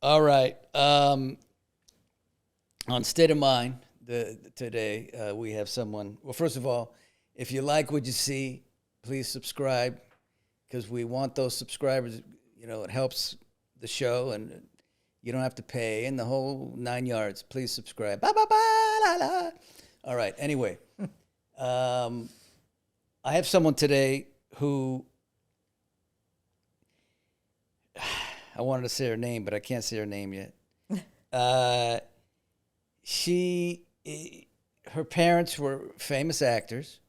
All right. On State of Mind today, we have someone. Well, first of all, if you like what you see, please subscribe because we want those subscribers. You know, it helps the show, and you don't have to pay and the whole 9 yards. Please subscribe. Ba, ba, ba, la, la. All right. Anyway, I have someone today who I wanted to say her name, but I can't say her name yet. Her parents were famous actors.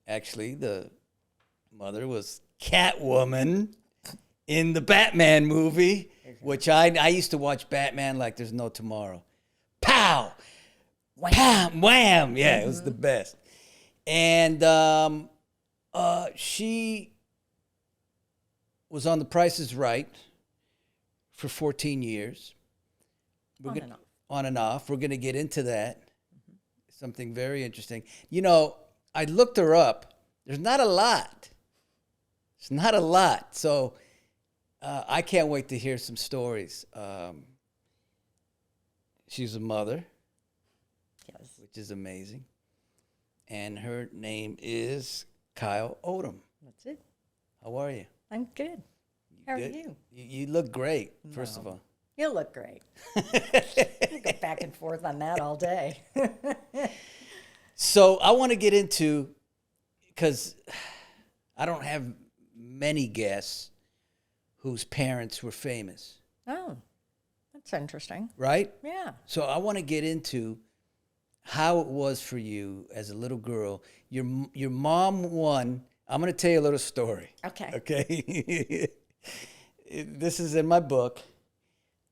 Actually, the mother was Catwoman in the Batman movie, which I used to watch Batman like there's no tomorrow. Pow! Wham! Pow! Wham! Yeah, it was the best. And she was on The Price is Right for 14 years. On and off. We're going to get into that. Something very interesting. You know, I looked her up. There's not a lot. It's not a lot. So I can't wait to hear some stories. She's a mother, Yes. which is amazing. And her name is Kyle Odom. That's it. How are you? I'm good. How are Good? you? You look great, first of all. You look great. We go back and forth on that all day. So I want to get into, because I don't have many guests whose parents were famous, Oh, that's interesting. right? Yeah. So I want to get into how it was for you as a little girl. Your mom won. I'm going to tell you a little story. Okay. Okay. This is in my book.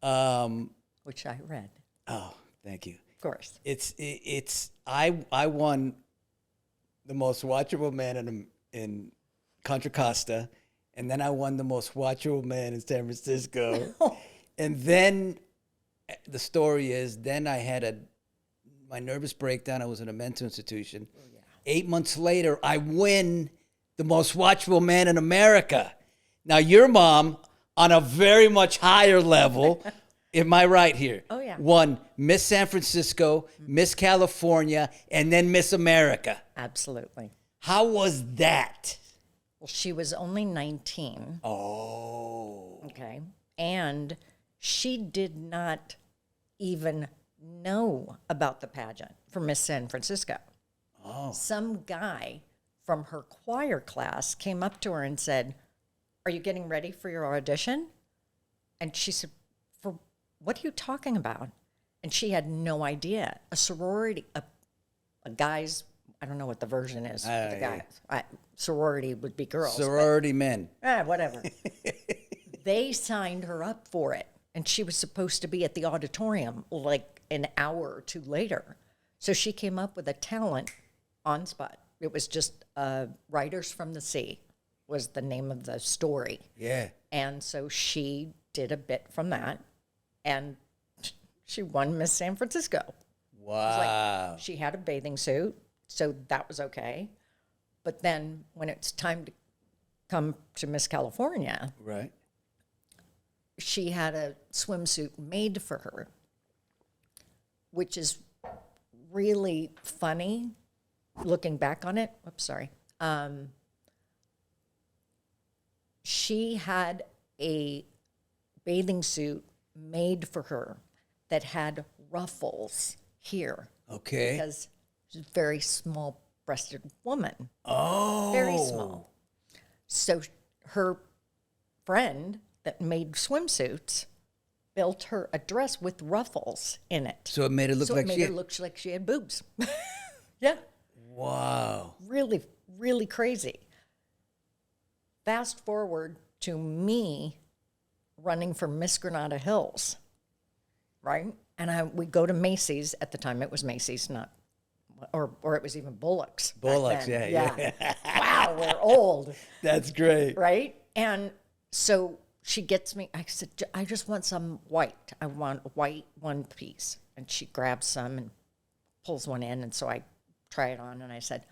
Which I read, Oh, thank you. of course. I won the most watchable man in Contra Costa, and then I won the most watchable man in San Francisco. And then the story is, then I had my nervous breakdown. I was in a mental institution. Oh, yeah. 8 months later, I win the most watchable man in America. Now, your mom, on a very much higher level, am I right here? Oh, yeah. Won Miss San Francisco, Miss California, and then Miss America. Absolutely. How was that? Well, she was only 19. Oh. Okay. And she did not even know about the pageant for Miss San Francisco. Oh. Some guy from her choir class came up to her and said, "Are you getting ready for your audition?" And she said, "For what are you talking about?" And she had no idea. A sorority, a guy's, I don't know what the version is for the guys. Sorority would be girls. Sorority men. Whatever. They signed her up for it. And she was supposed to be at the auditorium like an hour or two later. So she came up with a talent on spot. It was just Writers from the Sea was the name of the story. Yeah. And so she did a bit from that, and she won Miss San Francisco. Wow. She had a bathing suit, so that was okay. But then when it's time to come to Miss California, Right. she had a swimsuit made for her, which is really funny looking back on it. Oops, sorry. She had a bathing suit made for her that had ruffles here. Okay. Because she's a very small-breasted woman. Oh. Very small. So her friend that made swimsuits built her a dress with ruffles in it. So it made it look like it made her look like she had boobs. Yeah. Wow. Really, really crazy. Fast forward to me running for Miss Granada Hills, right? And we go to Macy's. At the time, it was Macy's, not, or it was even Bullock's. Bullocks, yeah. Wow, we're old. That's great. Right? And so she gets me, I said, "I just want some white. I want a white one piece." And she grabs some and pulls one in. And so I try it on and I said,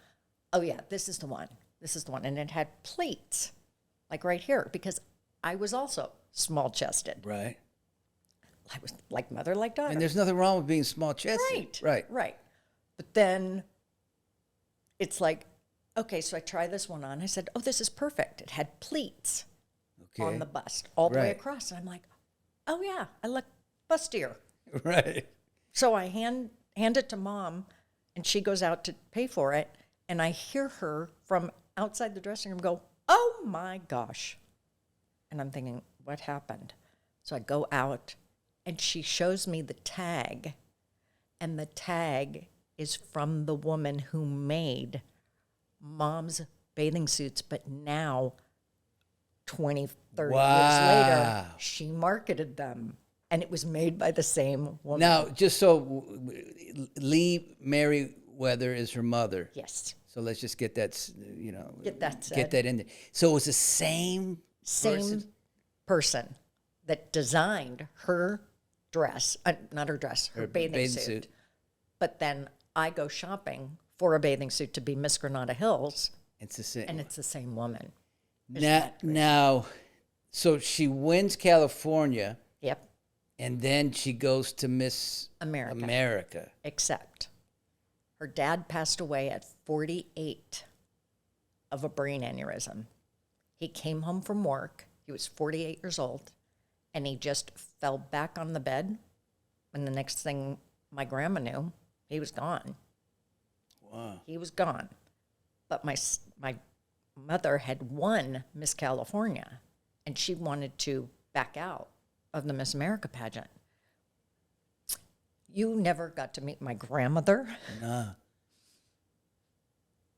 "Oh yeah, this is the one. This is the one." And it had pleats, like right here, because I was also small chested. Right. I was like mother, like daughter. And there's nothing wrong with being small chested. Right. But then it's like, okay, so I try this one on. I said, oh, this is perfect. It had pleats on the bust all the way across. And I'm like, oh, yeah, I look bustier. Right. So I hand it to Mom, and she goes out to pay for it. And I hear her from outside the dressing room go, oh, my gosh. And I'm thinking, what happened? So I go out, and she shows me the tag. And the tag is from the woman who made Mom's bathing suits, but now 20, 30 years later, she marketed them, and it was made by the same woman. Now, just so Lee Meriwether is her mother. Yes. So let's just get that, Get that said. Get that in there. So it was the same person that designed her dress, not her dress, her bathing suit. But then I go shopping for a bathing suit to be Miss Granada Hills. It's the same. And it's the same woman. Now, so she wins California. Yep. And then she goes to Miss America. Except her dad passed away at 48 of a brain aneurysm. He came home from work. He was 48 years old. And he just fell back on the bed. And the next thing my grandma knew, he was gone. Wow. He was gone. But my mother had won Miss California, and she wanted to back out of the Miss America pageant. You never got to meet my grandmother. Nah.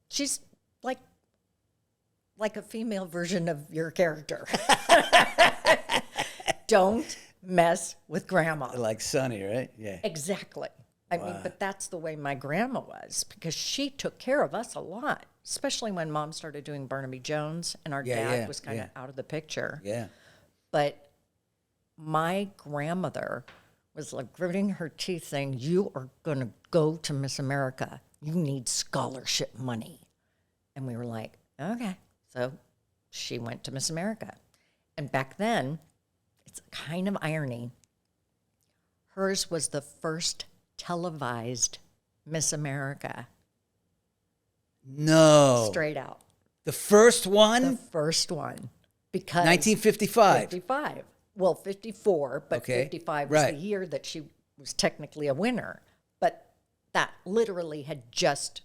She's like a female version of your character. Don't mess with grandma. Like Sonny, right? Yeah. Exactly. I mean, but that's the way my grandma was, because she took care of us a lot, especially when Mom started doing Barnaby Jones and our dad was kind of out of the picture. Yeah. But my grandmother was like gritting her teeth saying, you are going to go to Miss America. You need scholarship money. And we were like, okay. So she went to Miss America. And back then, it's kind of irony. Hers was the first televised Miss America. No. Straight out. The first one? The first one. Because 1955. 55. Well, 54, but 55 was the year that she was technically a winner. But that literally had just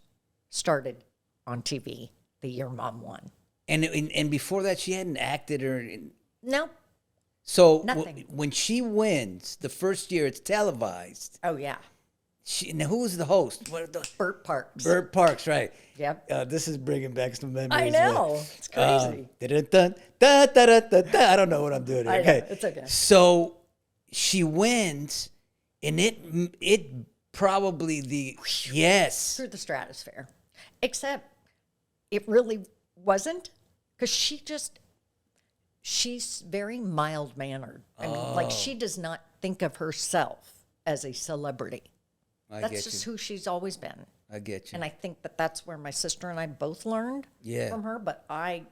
started on TV the year Mom won. And before that, she hadn't acted or... No. So nothing. When she wins, the first year it's televised. Oh, yeah. Now, who was the host? Burt Parks. Burt Parks, right. Yep. This is bringing back some memories. I know. It's crazy. I don't know what I'm doing. I know. It's okay. So she wins, and it probably yes. Through the stratosphere. Except it really wasn't, because she's very mild-mannered. I mean, like, she does not think of herself as a celebrity. That's just who she's always been. I get you. And I think that's where my sister and I both learned from her. But I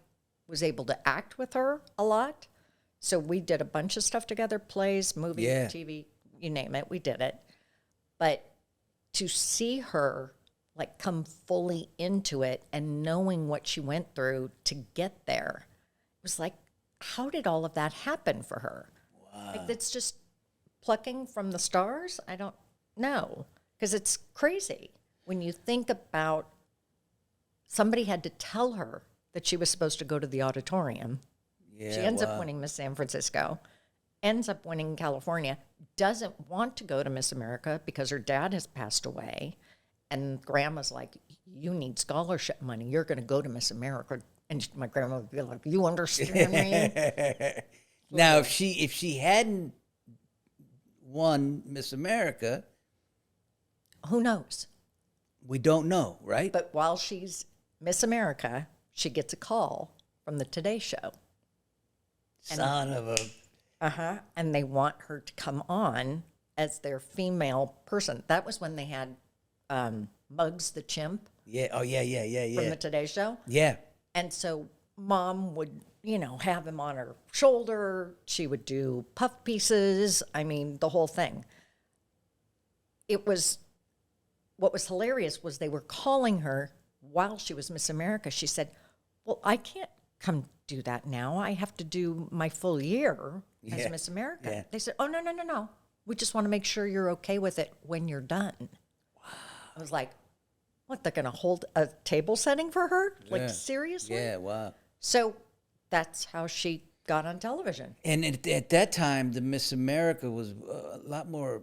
was able to act with her a lot. So we did a bunch of stuff together, plays, movies, TV, you name it, we did it. But to see her like come fully into it and knowing what she went through to get there, it was like, how did all of that happen for her? Wow. Like, it's just plucking from the stars? I don't know. Because it's crazy when you think about somebody had to tell her that she was supposed to go to the auditorium. Yeah, she ends up winning Miss San Francisco, ends up winning California, doesn't want to go to Miss America because her dad has passed away. And grandma's like, you need scholarship money. You're going to go to Miss America. And my grandma would be like, you understand me? Now, if she hadn't won Miss America... Who knows? We don't know, right? But while she's Miss America, she gets a call from the Today Show. Son of a... And they want her to come on as their female person. That was when they had Muggs the Chimp. Yeah. Oh, yeah. From the Today Show. Yeah. And so Mom would have him on her shoulder. She would do puff pieces. I mean, the whole thing. What was hilarious was they were calling her while she was Miss America. She said, well, I can't come do that now. I have to do my full year as Miss America. Yeah. They said, oh, no. We just want to make sure you're okay with it when you're done. Wow. I was like, what, they're going to hold a table setting for her? Like, seriously? Yeah, wow. So that's how she got on television. And at that time, the Miss America was a lot more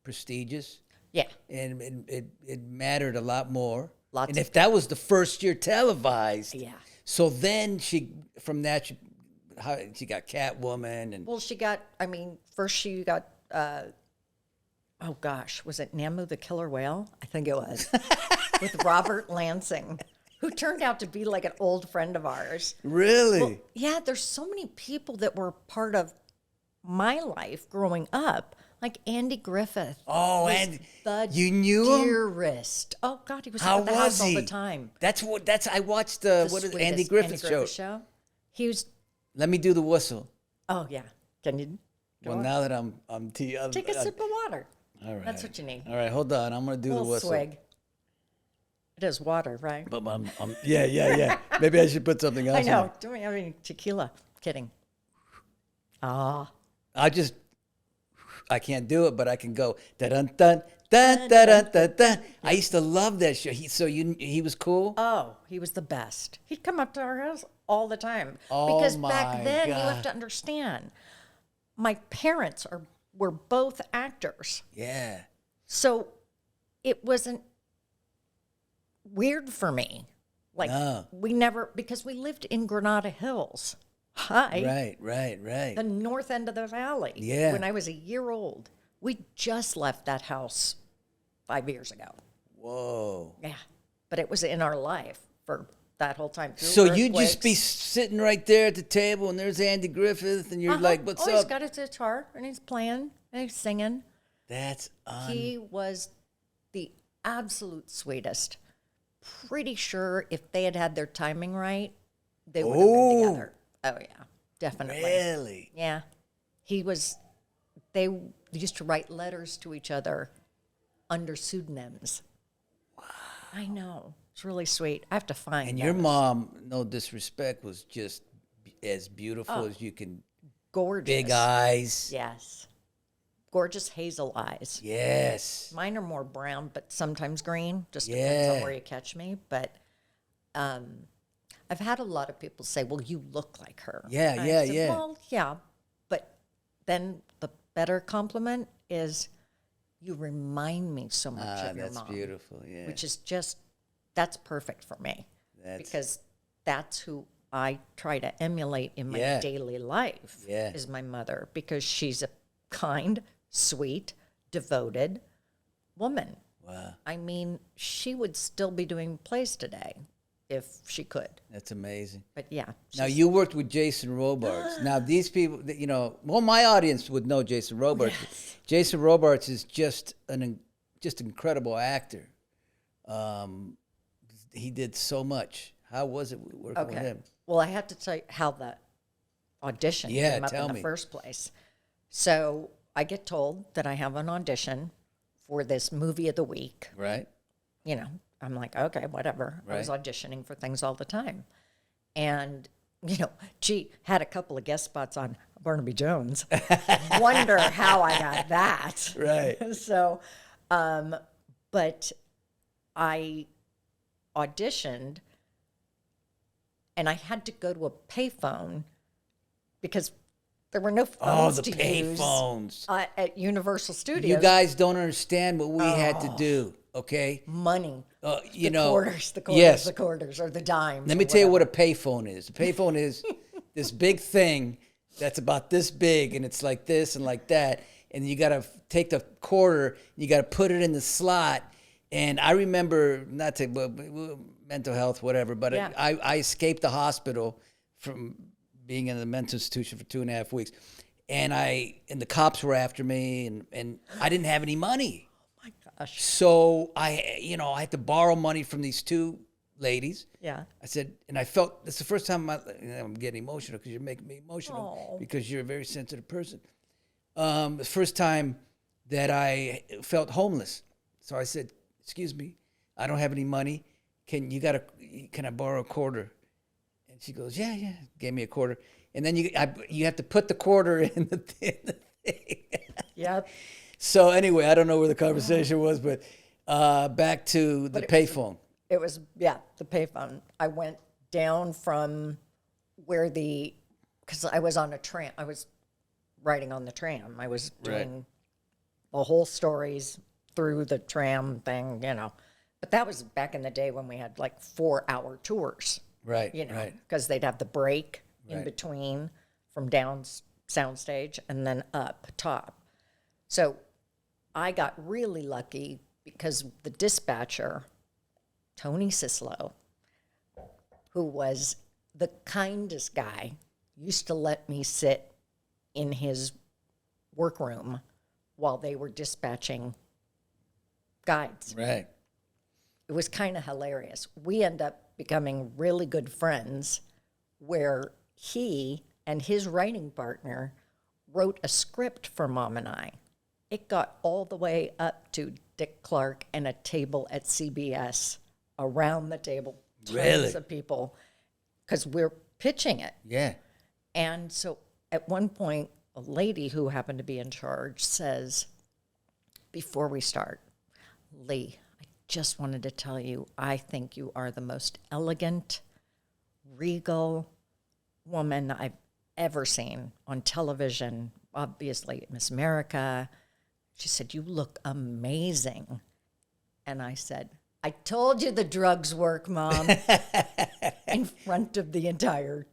prestigious. Yeah. And it mattered a lot more. Lots and of if that was the first year televised. Yeah. So then she got Catwoman. And Well, first she got, oh gosh, was it Namu the Killer Whale? I think it was. With Robert Lansing, who turned out to be like an old friend of ours. Really? Well, yeah, there's so many people that were part of my life growing up, like Andy Griffith. Oh, was and the you knew him? dearest. Oh God, he was How at the was house he? all the time. I watched The what is sweetest Andy Griffith's show. He was. Let me do the whistle. Oh yeah, can you? Well, now that I'm Take a sip of water. All right. That's what you need. All right, hold on. I'm gonna do A the little whistle. swig. It is water, right? But yeah. Maybe I should put something else. I in know. there. Don't we have any tequila? Kidding. I can't do it, but I can go dun dun dun dun dun dun dun. I used to love that show. He was cool. Oh, he was the best. He'd come up to our house all the time. Oh, because my back then, you God. have to understand, my parents were both actors. Yeah. So it wasn't weird for me. Like, No. because we lived in Granada Hills. Hi. Right. The north end of the valley. Yeah. When I was a year old. We just left that house 5 years ago. Whoa. Yeah. But it was in our life for that whole time. Through So you'd just be earthquakes. sitting right there at the table, and there's Andy Griffith, and you're like, "What's He's up?" got his guitar, and he's playing, and he's singing. That's He was the absolute sweetest. Pretty sure if they had had their timing right, they would have been together. Oh, yeah. Definitely. really. Yeah. They used to write letters to each other under pseudonyms. Wow. I know. It's really sweet. I have to find And your those. mom, no disrespect, was just as beautiful as you can. Gorgeous. Big eyes. Yes. Gorgeous hazel eyes. Yes. Mine are more brown, but sometimes green. Just depends on Yeah. where you catch me. But I've had a lot of people say, well, you look like her. Yeah, And I yeah, said, yeah. Well, yeah. But then the better compliment is you remind me so much of your That's mom. beautiful. Yeah. Which is that's perfect for me. Because that's who I try to emulate in my Yeah. daily life Yeah. is my mother, because she's a kind, sweet, devoted woman. Wow. I mean, she would still be doing plays today if she could. That's amazing. But yeah. Now she's- you worked with Jason Robards. Now these people, my audience would know Jason Robards. Yes. Jason Robards is just an incredible actor. He did so much. How was it working with him? Well, I have to tell you how the audition Yeah, came up tell in me. the first place. So I get told that I have an audition for this movie of the week. Right. I'm like, okay, whatever. I was Right. auditioning for things all the time. And, had a couple of guest spots on Barnaby Jones. Wonder how I got that. Right. So, but I auditioned and I had to go to a payphone because there were no phones the to use payphones. at Universal Studios. You guys don't understand what we had to do. Okay. Money. You the know. quarters, Yes. the quarters, or the dimes. Let me tell you what a payphone is. A payphone is this big thing that's about this big, and it's like this and like that. And you got to take the quarter, you got to put it in the slot. And I remember, mental health, whatever, but Yeah. I escaped the hospital from being in the mental institution for 2.5 weeks. And the cops were after me, and I didn't have any money. My gosh. So I had to borrow money from these two ladies. Yeah. I said, and I felt, it's the first time I'm getting emotional because you're making me emotional Aw. because you're a very sensitive person. The first time that I felt homeless. So I said, excuse me, I don't have any money. Can I borrow a quarter? And she goes, yeah. Gave me a quarter. And then you have to put the quarter in the thing. Yep. So anyway, I don't know where the conversation was, but back to the payphone. It was, yeah, the payphone. I went down from where because I was on a tram. I was riding on the tram. I was doing the whole stories through the tram thing, But that was back in the day when we had like 4-hour tours. Right, Because they'd have the break in between from down soundstage and then up top. So I got really lucky because the dispatcher, Tony Sislo, who was the kindest guy, used to let me sit in his workroom while they were dispatching guides. Right. It was kind of hilarious. We end up becoming really good friends where he and his writing partner wrote a script for Mom and I. It got all the way up to Dick Clark and a table at CBS, around the table, tons of people, because we're pitching it. Yeah. And so at one point, a lady who happened to be in charge says, before we start, Lee, I just wanted to tell you, I think you are the most elegant, regal woman I've ever seen on television. Obviously, Miss America. She said, you look amazing. And I said, I told you the drugs work, Mom, in front of the entire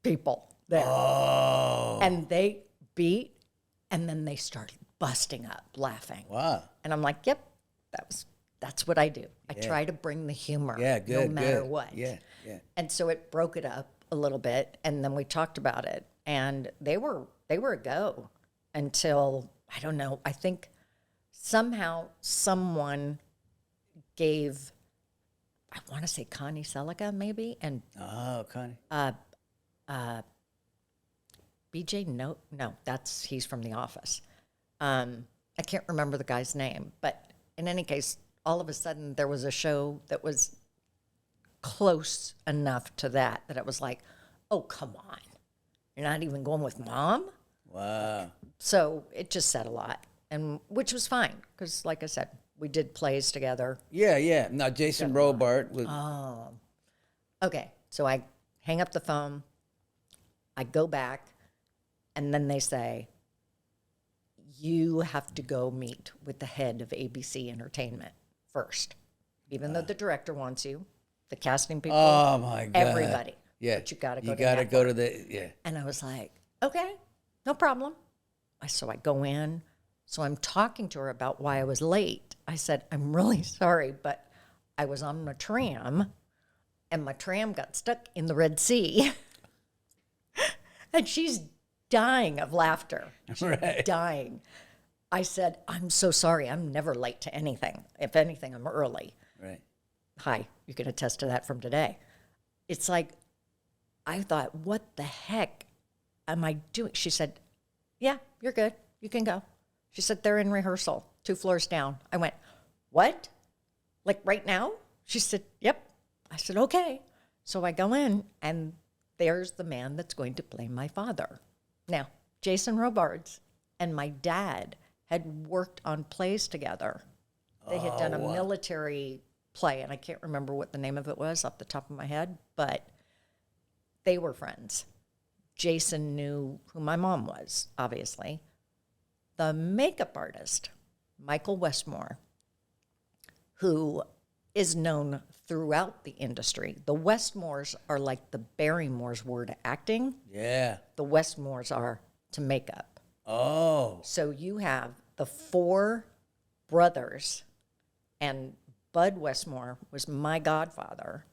people there. Oh. And they beat, and then they started busting up laughing. Wow. And I'm like, yep, that's what I do. I try to bring the humor no matter what. Yeah. And so it broke it up a little bit, and then we talked about it, and they were a go until, I don't know, I think somehow someone gave, I want to say Connie Selica maybe, and Connie. BJ, no, he's from The Office. I can't remember the guy's name, but in any case, all of a sudden there was a show that was close enough to that it was like, oh, come on. You're not even going with Mom? Wow. So it just said a lot, and which was fine, because like I said, we did plays together. Yeah. Now, Jason Robart was... Okay, so I hang up the phone, I go back, and then they say, you have to go meet with the head of ABC Entertainment first. Even though the director wants you, the casting people, oh my God, everybody. Yeah, But you got to go. You got to go to the And I was like, okay, no problem. So I go in. So I'm talking to her about why I was late. I said, I'm really sorry, but I was on my tram, and my tram got stuck in the Red Sea. And she's dying of laughter. She's dying. I said, I'm so sorry. I'm never late to anything. If anything, I'm early. Right. Hi, you can attest to that from today. It's like, I thought, what the heck am I doing? She said, yeah, you're good. You can go. She said, they're in rehearsal, 2 floors down. I went, what? Like right now? She said, yep. I said, okay. So I go in, and there's the man that's going to play my father. Now, Jason Robards and my dad had worked on plays together. They had done a military play, and I can't remember what the name of it was off the top of my head, but they were friends. Jason knew who my mom was, obviously. The makeup artist, Michael Westmore, who is known throughout the industry. The Westmores are like the Barrymores were to acting. Yeah. The Westmores are to makeup. Oh. So you have the 4 brothers, and Bud Westmore was my godfather,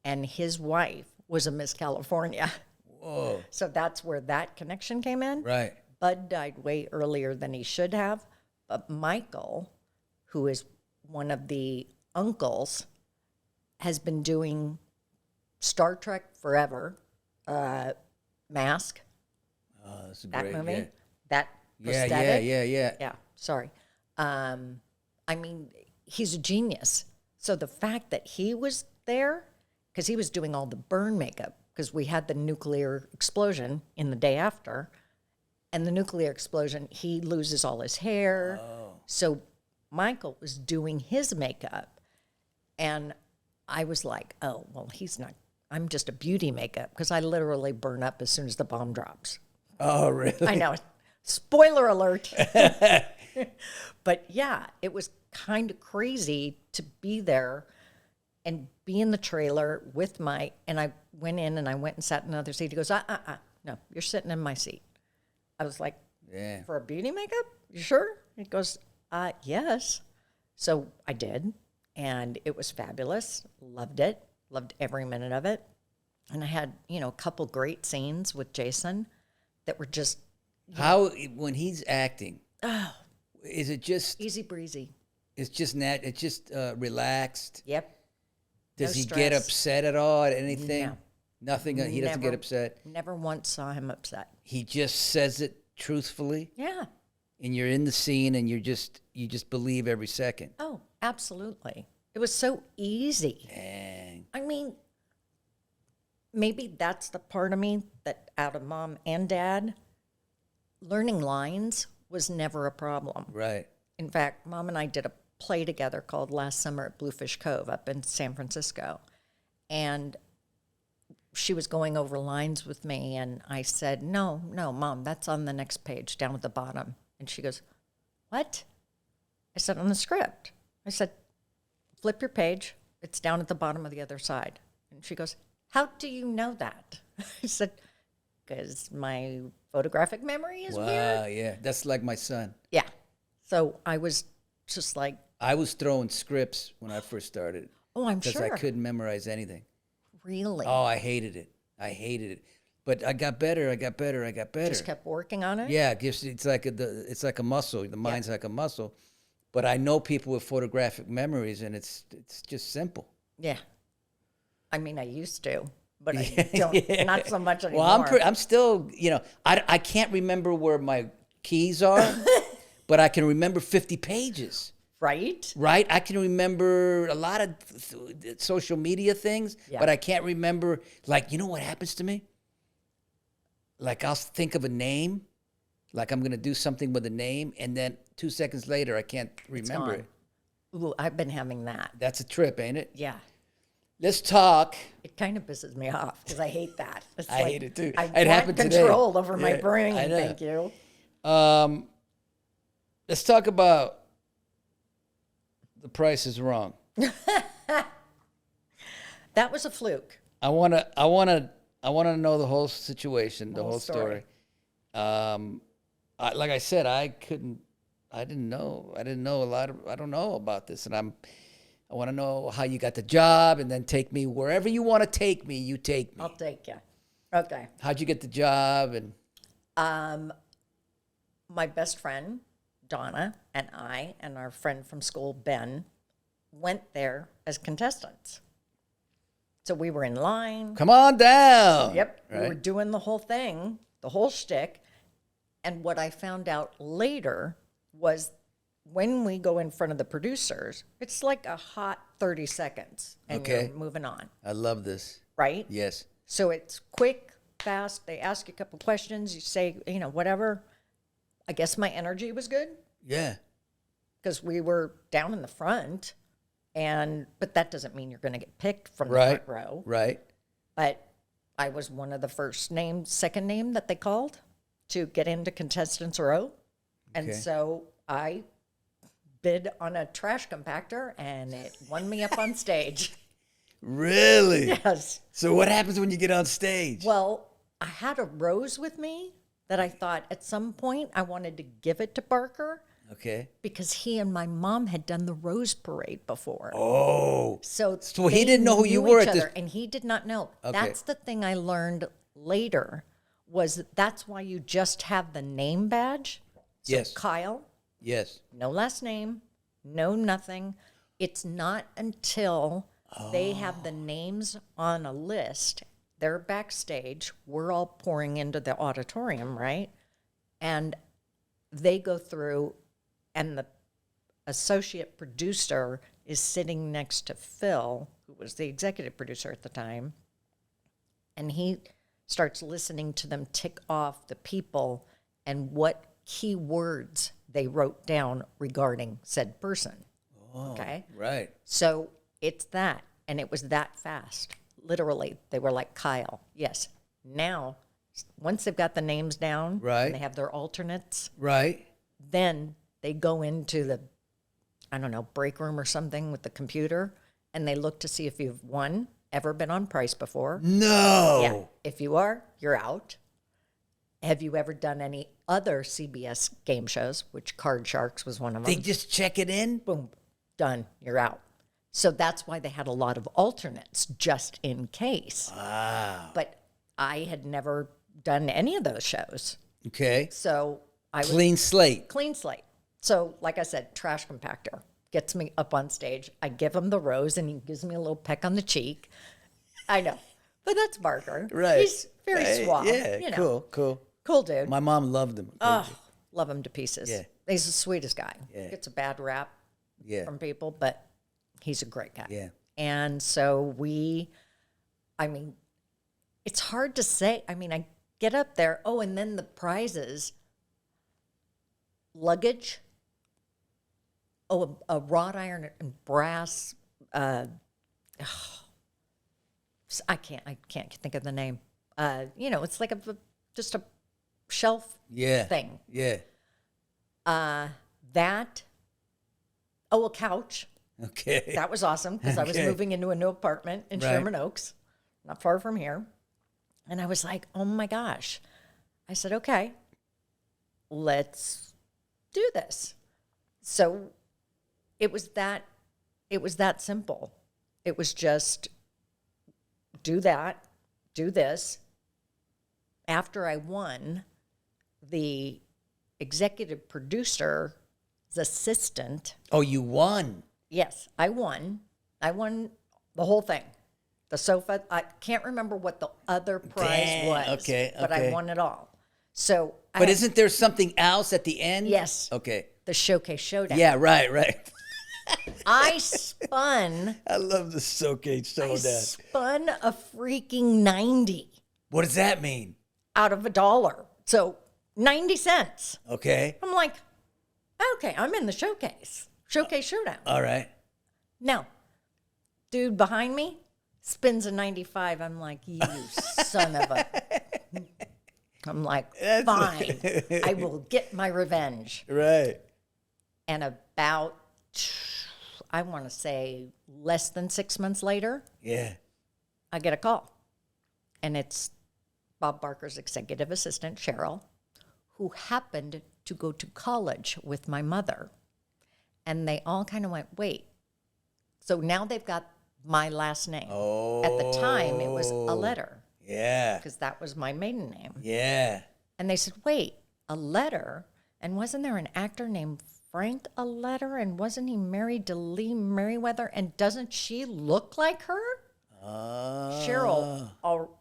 and his wife was a Miss California. Whoa. So that's where that connection came in. Right. Bud died way earlier than he should have, but Michael, who is one of the uncles, has been doing Star Trek forever, Mask, Oh, that's a that great movie, Yeah. that Yeah, prosthetic. yeah. Yeah, sorry. I mean, he's a genius. So the fact that he was there, because he was doing all the burn makeup, because we had the nuclear explosion in the day after, and the nuclear explosion, he loses all his hair. Oh. So Michael was doing his makeup, and I was like, oh, well, he's not, I'm just a beauty makeup, because I literally burn up as soon as the bomb drops. Oh, really? I know. Spoiler alert. But yeah, it was kind of crazy to be there and be in the trailer with and I went in and I went and sat in another seat. He goes, no, you're sitting in my seat. I was like, Yeah. for a beauty makeup? You sure? He goes, yes. So I did, and it was fabulous. Loved it. Loved every minute of it. And I had, a couple great scenes with Jason that were just How, when he's acting, is it just, easy breezy. it's just relaxed? Yep. Does No he get stress. upset at all at anything? No. Nothing. He doesn't get Never. upset. Never once saw him upset. He just says it truthfully, Yeah. and you're in the scene, and you just believe every second. Oh, absolutely. It was so easy. Dang. I mean, maybe that's the part of me that out of mom and dad, learning lines was never a problem. Right. In fact, Mom and I did a play together called Last Summer at Bluefish Cove up in San Francisco. And she was going over lines with me, and I said, no, Mom, that's on the next page down at the bottom. And she goes, what? I said, on the script. I said, flip your page. It's down at the bottom of the other side. And she goes, how do you know that? I said, because my photographic memory is Wow. weird. Yeah. That's like my son. Yeah. So I was just like, I was throwing scripts when I first started oh, I'm because sure. I couldn't memorize anything. Really? Oh, I hated it. But I got better. Just kept working on it? Yeah, it's like a muscle. The mind's like a muscle. But I know people with photographic memories, and it's just simple. Yeah. I mean, I used to, but I don't, not so much anymore. Well, I'm still, I can't remember where my keys are, but I can remember 50 pages. Right? Right? I can remember a lot of social media things, but I can't remember, like, you know what happens to me? Like, I'll think of a name, like I'm going to do something with a name, and then 2 seconds later, I can't remember it. Ooh, I've been having that. That's a trip, ain't it? Yeah. Let's talk. It kind of pisses me off because I hate that. It's I hate it too. I It want happened today. control over my Yeah, brain. I know. Thank you. Let's talk about The Price is Wrong. That was a fluke. I wanna know the whole situation, the whole story. Like I said, I didn't know a lot of, I don't know about this, and I want to know how you got the job, and then take me wherever you want to take me. You take me. I'll take you. Okay. How'd you get the job? And My best friend, Donna, and I, and our friend from school, Ben, went there as contestants. So we were in line. come on down. Yep. Right? We were doing the whole thing, the whole shtick. And what I found out later was when we go in front of the producers, it's like a hot 30 seconds and Okay. you're moving on, I love this. right? Yes. So it's quick, fast. They ask you a couple questions. You say, whatever. I guess my energy was good Yeah. because we were down in the front. But that doesn't mean you're going to get picked from the Right. front row. Right. But I was one of the second name that they called to get into contestants row. And Okay. so I bid on a trash compactor and it won me up on stage. Really? Yes. So what happens when you get on stage? Well, I had a rose with me that I thought at some point I wanted to give it to Barker Okay. because he and my mom had done the rose parade before. Oh. So he they didn't know who you knew were each at this- other, and he did not know. Okay. That's the thing I learned later was that's why you just have the name badge. So Yes. Kyle, Yes. no last name, no nothing. It's not until They have the names on a list. They're backstage. We're all pouring into the auditorium, right? And they go through, and the associate producer is sitting next to Phil, who was the executive producer at the time, and he starts listening to them tick off the people and what key words they wrote down regarding said person. Okay? Right. So it's that, and it was that fast. Literally, they were like, Kyle, yes. Now, once they've got the names down, Right. and they have their alternates, Right. then they go into the, I don't know, break room or something with the computer, and they look to see if you've, one, ever been on Price before. No. Yeah. If you are, you're out. Have you ever done any other CBS game shows, which Card Sharks was one of them? They just check it in? Boom, done, you're out. So that's why they had a lot of alternates, just in case. Wow. But I had never done any of those shows. Okay. So I was Clean slate. clean slate. So like I said, trash compactor gets me up on stage. I give him the rose, and he gives me a little peck on the cheek. I know, but that's Barker. Right. He's very suave. Yeah, you know. cool. Cool dude. My mom loved him. Oh, love him to pieces. Yeah. He's the sweetest guy. Yeah. Gets a bad rap Yeah. from people, but he's a great guy. Yeah. And so I mean, it's hard to say. I mean, I get up there. Oh, and then the prizes, luggage. Oh, a wrought iron and brass. I can't think of the name. It's like just a shelf Yeah. thing. Yeah. That. Oh, a couch. Okay. That was awesome because I was Okay. moving into a new apartment in Right. Sherman Oaks, not far from here. And I was like, oh my gosh. I said, okay, let's do this. So it was that simple. It was just do that, do this. After I won, the executive producer's assistant. Oh, you won. Yes, I won. I won the whole thing. The sofa. I can't remember what the other prize Damn, was. okay, But I okay. won it all. So, But isn't there something else at the end? Yes. Okay. the Showcase Showdown. Yeah, right. I spun. I love the showcase I showdown. spun a freaking 90 What does that mean? out of $1. So 90 cents. Okay. I'm like, okay, I'm in the Showcase Showdown. All right. Now, dude behind me spins a 95. I'm like, you son of a. I'm like, fine. I will get my revenge. Right. And about, I want to say, less than 6 months later, Yeah. I get a call. And it's Bob Barker's executive assistant, Cheryl, who happened to go to college with my mother. And they all kind of went, wait. So now they've got my last name. Oh. At the time, it was a letter, Yeah. because that was my maiden name. Yeah. And they said, wait, a letter? And wasn't there an actor named Frank a letter? And wasn't he married to Lee Meriwether? And doesn't she look like her? Cheryl,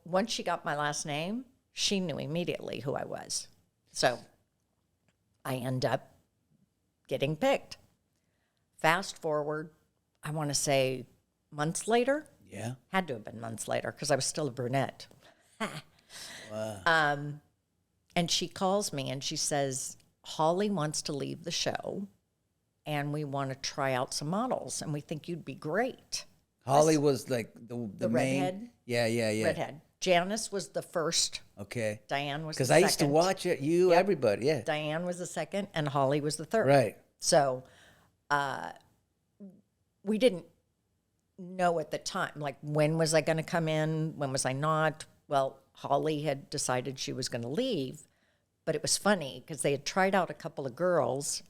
once she got my last name, she knew immediately who I was. So I end up getting picked. Fast forward, I want to say months later. Yeah. Had to have been months later because I was still a brunette. Wow. And she calls me and she says, Holly wants to leave the show and we want to try out some models and we think you'd be great. Holly was like the main. redhead? Yeah. Redhead. Janice was the first. Okay. Diane was the Because second. I used to watch it. You, Yep. everybody. Yeah. Diane was the second and Holly was the third. Right. So we didn't know at the time, like, when was I going to come in? When was I not? Well, Holly had decided she was going to leave, but it was funny because they had tried out a couple of girls,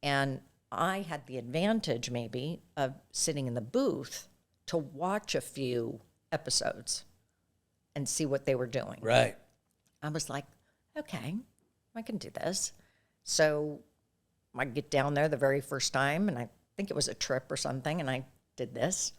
and I had the advantage maybe of sitting in the booth to watch a few episodes and see what they were doing. Right. I was like, okay, I can do this. So I get down there the very first time, and I think it was a trip or something, and I did this.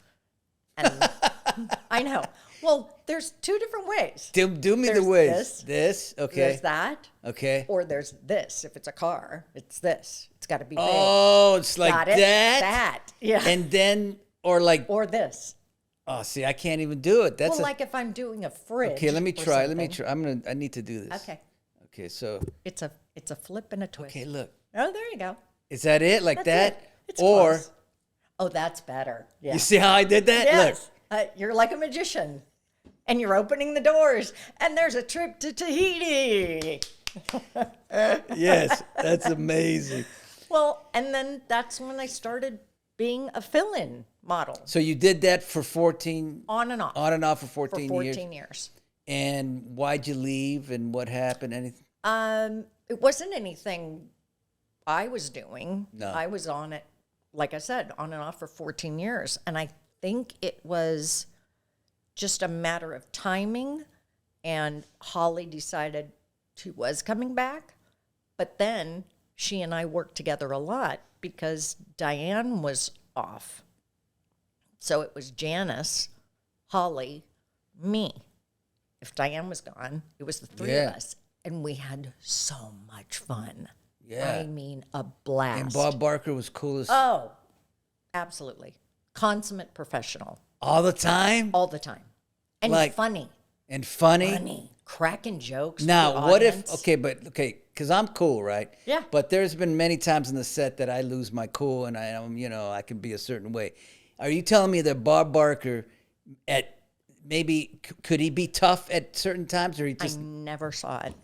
And I know. Well, there's two different ways. Do me There's the ways. This, okay. There's that. Okay. Or there's this. If it's a car, it's this. It's got to be big. Oh, it's like Got it? that. That. Yeah. And then, or like, or this. oh, see, I can't even do it. That's Well, like if I'm doing a fridge. okay. Let me or try. Let me something. try. I need to do this. Okay. Okay. So, It's a flip and a twist. okay, look. Oh, there you go. Is that it? Like That's that? it. It's Or, close. Oh, that's better. Yeah. you see how I did that? Yes. You're like a magician. And you're opening the doors. And there's a trip to Tahiti. Look. Yes. That's amazing. Well, and then that's when I started being a fill-in model. So you did that for 14, On and off. on and off for for 14, 14 years. years. And why'd you leave and what happened? Anything? It wasn't anything I was doing. No. I was on it, like I said, on and off for 14 years. And I think it was just a matter of timing. And Holly decided she was coming back. But then she and I worked together a lot because Diane was off. So it was Janice, Holly, me. If Diane was gone, it was the three Yeah. of us. And we had so much fun. Yeah. I mean, a blast. And Bob Barker was cool as Oh, absolutely. Consummate professional all the time all the time. And Like- funny. and funny. Funny. Cracking jokes. for Now, the what if, audience. okay, because I'm cool, right? Yeah. But there's been many times in the set that I lose my cool and I can be a certain way. Are you telling me that Bob Barker could he be tough at certain times or he I just, never saw it.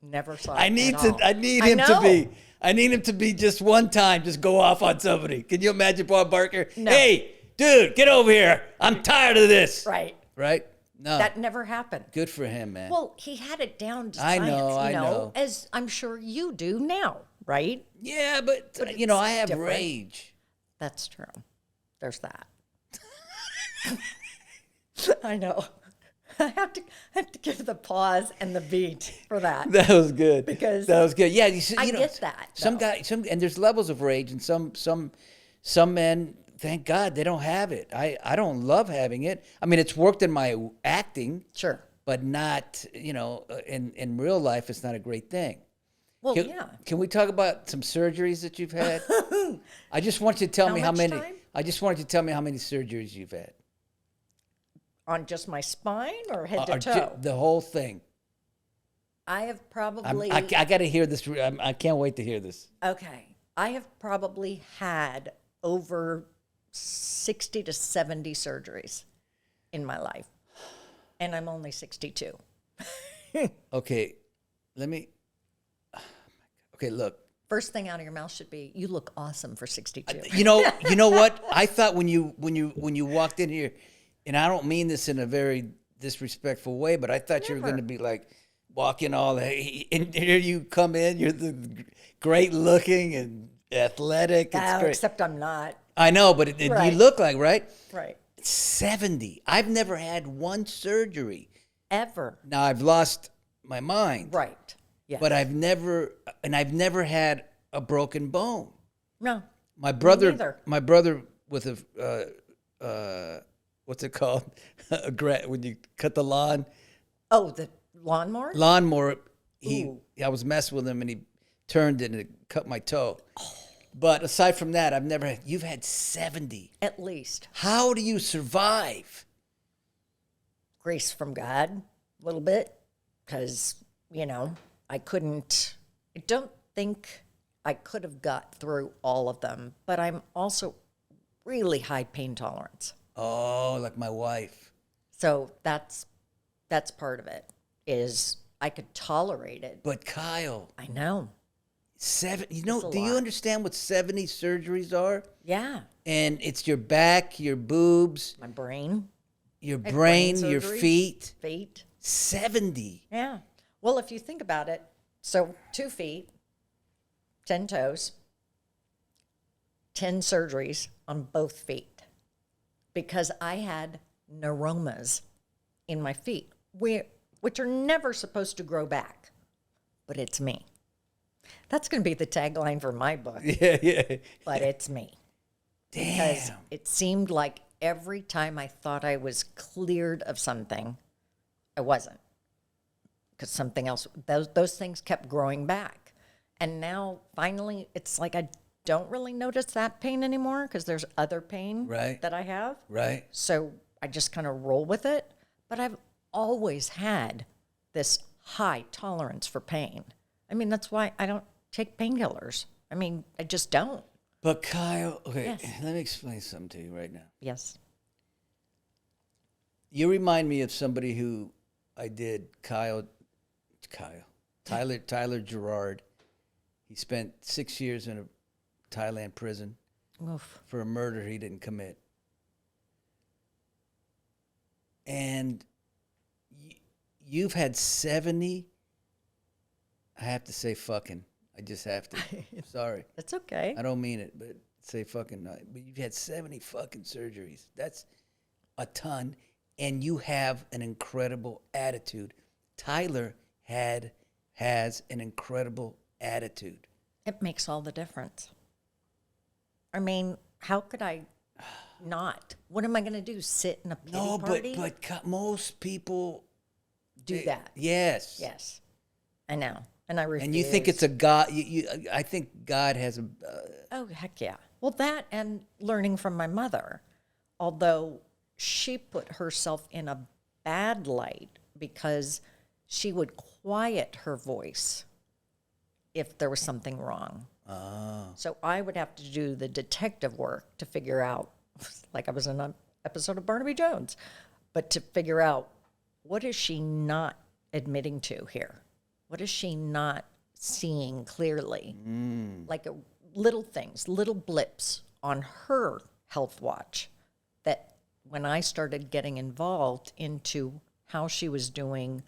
Never saw it. I need at to, all. I need I him to know. be, I need him to be just one time, just go off on somebody. Can you imagine Bob Barker? No. Hey, dude, get over here. I'm tired of this. Right. Right? No. That never happened. Good for him, man. Well, he had it down to I science, know, I know. as I'm sure you do now, right? Yeah, but I it's have different. rage. That's true. There's that. I know. I have to give the pause and the beat for that. That was good. Because that was good. Yeah, you know, get that, Some though. guy, and there's levels of rage, and some men, thank God, they don't have it. I don't love having it. I mean, it's worked in my acting, Sure. but not, in real life, it's not a great thing. Well, Can, yeah. can we talk about some surgeries that you've had? I just want you to tell me how much many. time? I just want you to tell me how many surgeries you've had. On just my spine or head to Or toe? the whole thing. I have probably I got to hear this. I can't wait to hear this. okay. I have probably had over 60 to 70 surgeries in my life, and I'm only 62. Okay, let me. Okay, look. First thing out of your mouth should be, "You look awesome for 62." You know what? I thought when you walked in here, and I don't mean this in a very disrespectful way, but I thought you were going to be like walking all the. And here you come in. You're the great looking and athletic. It's Oh, great. except I'm not. I know, but Right. you look like right. Right. 70. I've never had one surgery. Ever. Now I've lost my mind. Right. Yeah. But I've never had a broken bone. No. My brother neither. with a what's it called? When you cut the lawn, Oh, the lawnmower? lawnmower. Ooh. I was messing with him and he turned it and it cut my toe. But aside from that, I've never had. You've had 70. At least. How do you survive? Grace from God, a little bit, because, I don't think I could have got through all of them, but I'm also really high pain tolerance. Oh, like my wife. So that's part of it, is I could tolerate it. But Kyle, I know. do you a lot. understand what 70 surgeries are? Yeah. And it's your back, your boobs, My brain, your had brain, brain your surgery. feet. feet. 70. Yeah. Well, if you think about it, so 2 feet, 10 toes, 10 surgeries on both feet because I had neuromas in my feet, which are never supposed to grow back, but it's me. That's going to be the tagline for my book, Yeah. but it's me. Because Damn. it seemed like every time I thought I was cleared of something, I wasn't. Because something else, those things kept growing back. And now, finally, it's like I don't really notice that pain anymore because there's other pain Right. that I have. Right. So I just kind of roll with it. But I've always had this high tolerance for pain. I mean, that's why I don't take painkillers. I mean, I just don't. But Kyle, okay, Yes. let me explain something to you right now. Yes. You remind me of somebody who I did, Tyler Gerard. He spent 6 years in a Thailand prison Oof. for a murder he didn't commit. And you've had 70, I have to say fucking. I just have to. Sorry. That's okay. I don't mean it, but say fucking. But you've had 70 fucking surgeries. That's a ton. And you have an incredible attitude. Tyler has an incredible attitude. It makes all the difference. I mean, how could I not? What am I going to do? Sit in a pity No, party? but most people do that. Yes. Yes. I know. And I refuse. And you think it's a God? I think God has a. Oh, heck yeah. Well, that and learning from my mother, although she put herself in a bad light because she would quiet her voice if there was something wrong. So I would have to do the detective work to figure out, like I was in an episode of Barnaby Jones, but to figure out what is she not admitting to here? What is she not seeing clearly? Like little things, little blips on her health watch that when I started getting involved into how she was doing,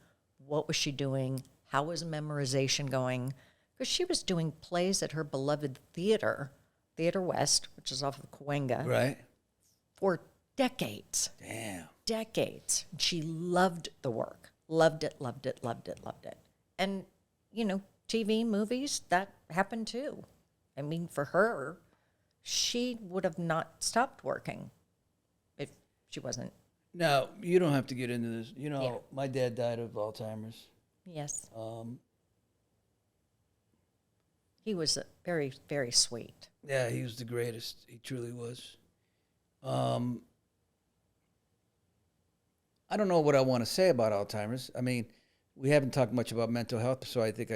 what was she doing, how was memorization going, because she was doing plays at her beloved theater, Theater West, which is off of Cahuenga, Right. for decades. Damn. Decades. She loved the work. Loved it, loved it, loved it, loved it. And, you know, TV, movies, that happened too. I mean, for her, she would have not stopped working if she wasn't. Now, you don't have to get into this. You know, Yeah. my dad died of Alzheimer's. Yes. He was very, very sweet. Yeah, he was the greatest. He truly was. I don't know what I want to say about Alzheimer's. I mean, we haven't talked much about mental health, so I think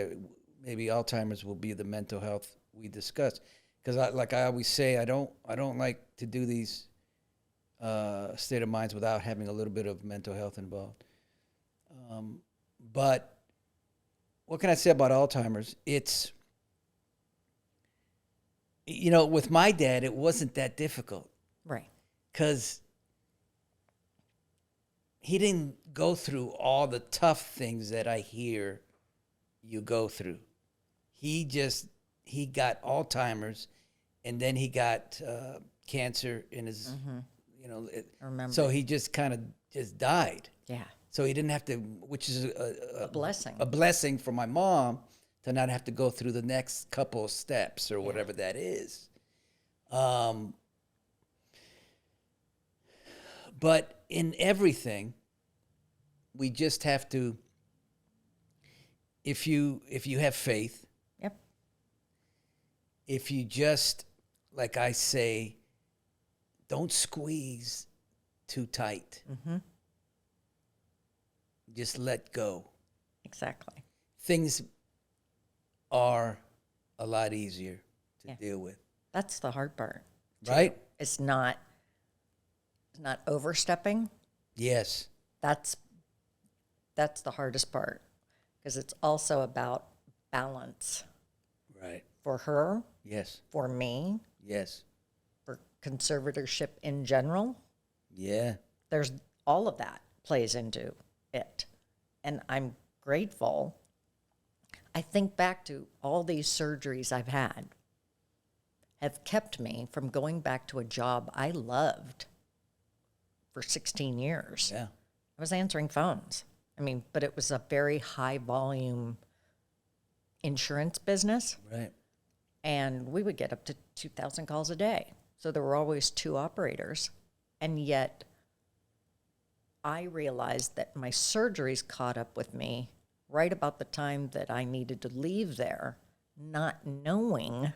maybe Alzheimer's will be the mental health we discuss. Because, like I always say, I don't like to do these state of minds without having a little bit of mental health involved. But what can I say about Alzheimer's? It's, you know, with my dad, it wasn't that difficult Right. because he didn't go through all the tough things that I hear you go through. He got Alzheimer's, and then he got cancer in his, you know. I remember. So he just kind of just died. Yeah. So he didn't have to, which is a blessing. A blessing for my mom to not have to go through the next couple of steps or whatever that is. But in everything, we just have to, if you have faith, Yep. if you just, like I say, don't squeeze too tight. Just let go. Exactly. Things are a lot easier to deal with. That's the hard part. too. Right? It's not overstepping. Yes. That's the hardest part because it's also about balance Right. for her, Yes. for me, Yes. for conservatorship in general. Yeah. There's all of that plays into it. And I'm grateful. I think back to all these surgeries I've had have kept me from going back to a job I loved for 16 years. Yeah. I was answering phones. I mean, but it was a very high volume insurance business. Right. And we would get up to 2,000 calls a day. So there were always two operators. And yet I realized that my surgeries caught up with me right about the time that I needed to leave there, not knowing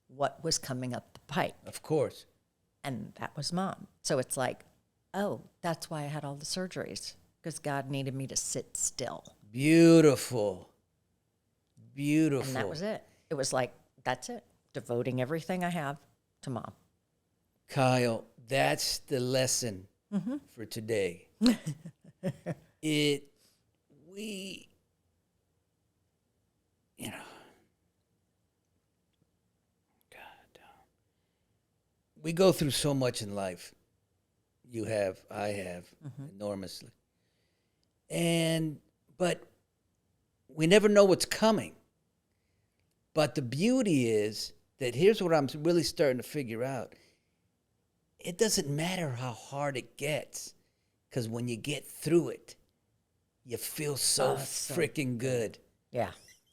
what was coming up the pipe. Of course. And that was Mom. So it's like, oh, that's why I had all the surgeries, because God needed me to sit still. Beautiful. Beautiful. And that was it. It was like, that's it. Devoting everything I have to Mom. Kyle, that's the lesson for today. We, you know, God, we go through so much in life. You have, I have, enormously. But we never know what's coming. But the beauty is that here's what I'm really starting to figure out. It doesn't matter how hard it gets, because when you get through it, you feel so freaking good. Yeah,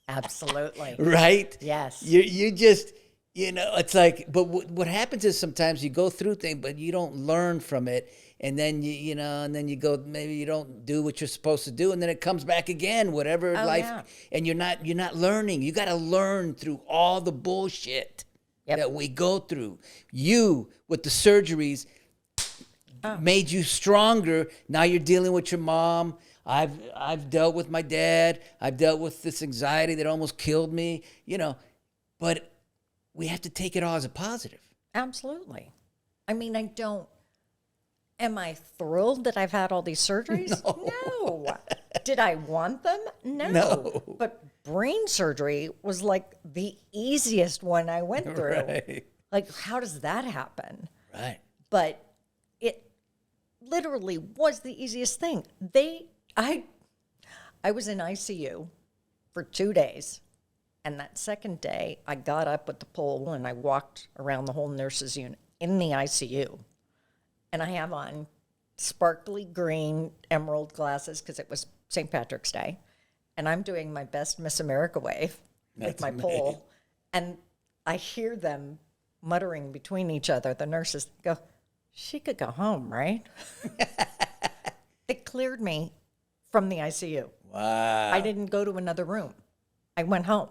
absolutely. Right? Yes. You just, it's like, but what happens is sometimes you go through things, but you don't learn from it. And then, and then you go, maybe you don't do what you're supposed to do. And then it comes back again, whatever life. Yeah. And you're not learning. You got to learn through all the bullshit that we go through. You, with the surgeries, made you stronger. Now you're dealing with your mom. I've dealt with my dad. I've dealt with this anxiety that almost killed me, but we have to take it all as a positive. Absolutely. I mean, am I thrilled that I've had all these surgeries? No. Did I want them? No. But brain surgery was like the easiest one I went through. Right. Like, how does that happen? Right. But it literally was the easiest thing. I was in ICU for 2 days. And that second day, I got up with the pole and I walked around the whole nurses' unit in the ICU. And I have on sparkly green emerald glasses because it was St. Patrick's Day. And I'm doing my best Miss America wave with my pole. And I hear them muttering between each other. The nurses go, she could go home, right? It cleared me from the ICU. Wow. I didn't go to another room. I went home.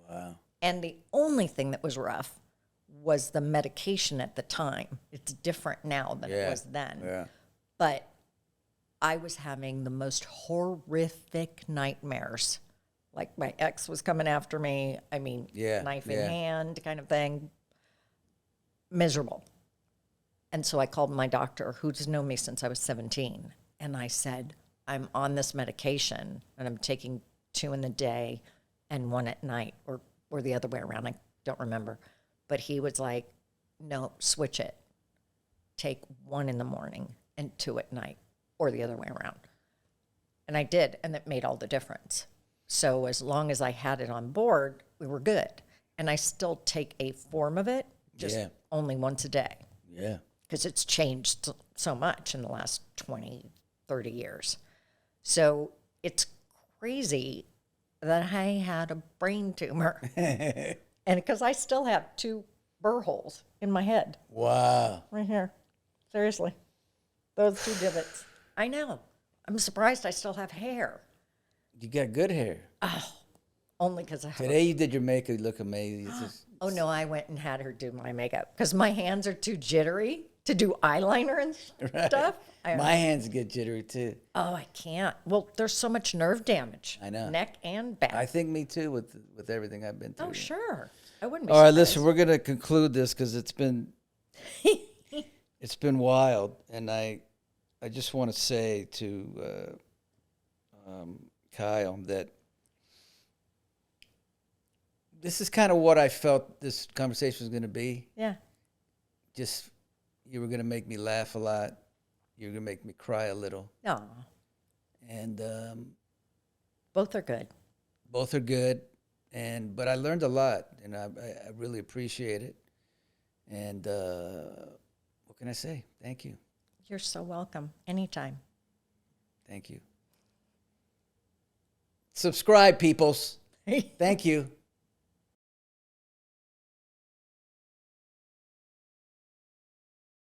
Wow. And the only thing that was rough was the medication at the time. It's different now than it was then. Yeah. But I was having the most horrific nightmares. Like my ex was coming after me. I mean, knife in hand kind of thing. Miserable. And so I called my doctor, who's known me since I was 17. And I said, I'm on this medication and I'm taking 2 in the day and 1 at night, or the other way around. I don't remember. But he was like, no, switch it. Take 1 in the morning and 2 at night, or the other way around. And I did, and it made all the difference. So as long as I had it on board, we were good. And I still take a form of it, just only once a day. Yeah. Because it's changed so much in the last 20, 30 years. So it's crazy that I had a brain tumor. And because I still have 2 burr holes in my head. Wow. Right here. Seriously. Those 2 divots. I know. I'm surprised I still have hair. You got good hair. Oh, only because I have Today you did your makeup. You look amazing. Oh, no, I went and had her do my makeup because my hands are too jittery to do eyeliner and stuff. My hands get jittery too. Oh, I can't. Well, there's so much nerve damage. I know. Neck and back. I think me too with everything I've been through. Oh, sure. I wouldn't be All right, surprised. listen, we're going to conclude this because it's been wild. And I just want to say to Kyle that this is kind of what I felt this conversation was going to be. Yeah. Just, you were going to make me laugh a lot. You were going to make me cry a little. No. And Both are good. both are good. But I learned a lot, and I really appreciate it. And what can I say? Thank you. You're so welcome. Anytime. Thank you. Subscribe, peoples. Thank you.